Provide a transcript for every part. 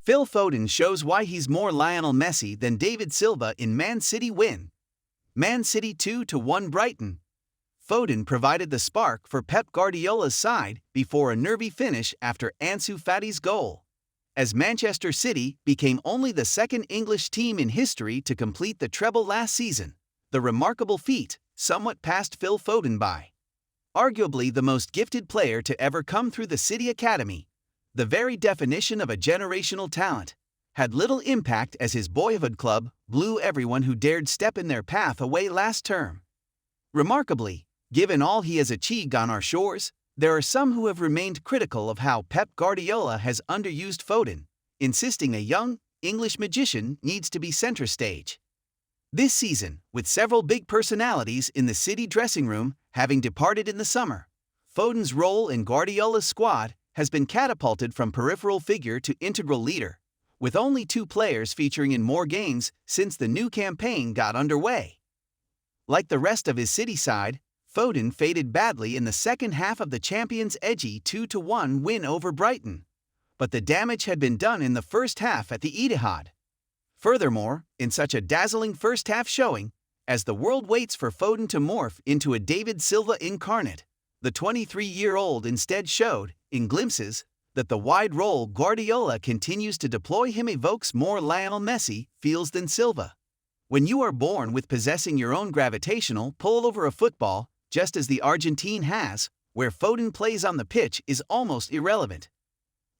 Phil Foden shows why he's more Lionel Messi than David Silva in Man City win. Man City 2-1 Brighton. Foden provided the spark for Pep Guardiola's side before a nervy finish after Ansu Fati's goal, as Manchester City became only the second English team in history to complete the treble last season. The remarkable feat somewhat passed Phil Foden by. Arguably the most gifted player to ever come through the City Academy, the very definition of a generational talent, had little impact as his boyhood club blew everyone who dared step in their path away last term. Remarkably, given all he has achieved on our shores, there are some who have remained critical of how Pep Guardiola has underused Foden, insisting a young, English magician needs to be center stage. This season, with several big personalities in the City dressing room having departed in the summer, Foden's role in Guardiola's squad has been catapulted from peripheral figure to integral leader, with only 2 players featuring in more games since the new campaign got underway. Like the rest of his City side, Foden faded badly in the second half of the champions' edgy 2-1 win over Brighton, but the damage had been done in the first half at the Etihad. Furthermore, in such a dazzling first-half showing, as the world waits for Foden to morph into a David Silva incarnate, the 23-year-old instead showed, in glimpses, that the wide role Guardiola continues to deploy him evokes more Lionel Messi feels than Silva. When you are born with possessing your own gravitational pull over a football, just as the Argentine has, where Foden plays on the pitch is almost irrelevant.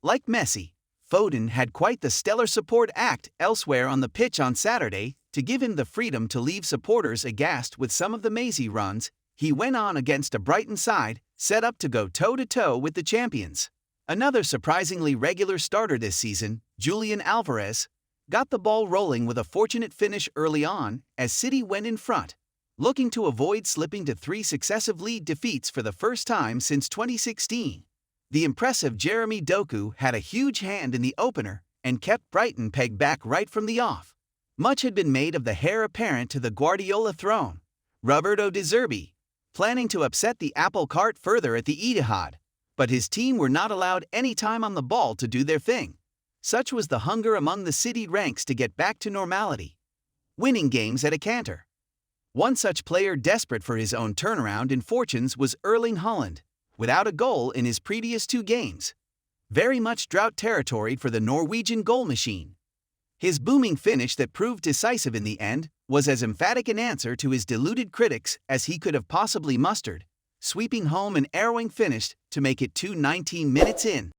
Like Messi, Foden had quite the stellar support act elsewhere on the pitch on Saturday to give him the freedom to leave supporters aghast with some of the mazy runs he went on against a Brighton side set up to go toe-to-toe with the champions. Another surprisingly regular starter this season, Julian Alvarez, got the ball rolling with a fortunate finish early on as City went in front, looking to avoid slipping to 3 successive lead defeats for the first time since 2016. The impressive Jeremy Doku had a huge hand in the opener and kept Brighton pegged back right from the off. Much had been made of the heir apparent to the Guardiola throne, Roberto De Zerbi, planning to upset the apple cart further at the Etihad, but his team were not allowed any time on the ball to do their thing. Such was the hunger among the City ranks to get back to normality, winning games at a canter. One such player desperate for his own turnaround in fortunes was Erling Haaland, without a goal in his previous 2 games. Very much drought territory for the Norwegian goal machine. His booming finish that proved decisive in the end was as emphatic an answer to his deluded critics as he could have possibly mustered, sweeping home an arrowing finish to make it 2 19 minutes in.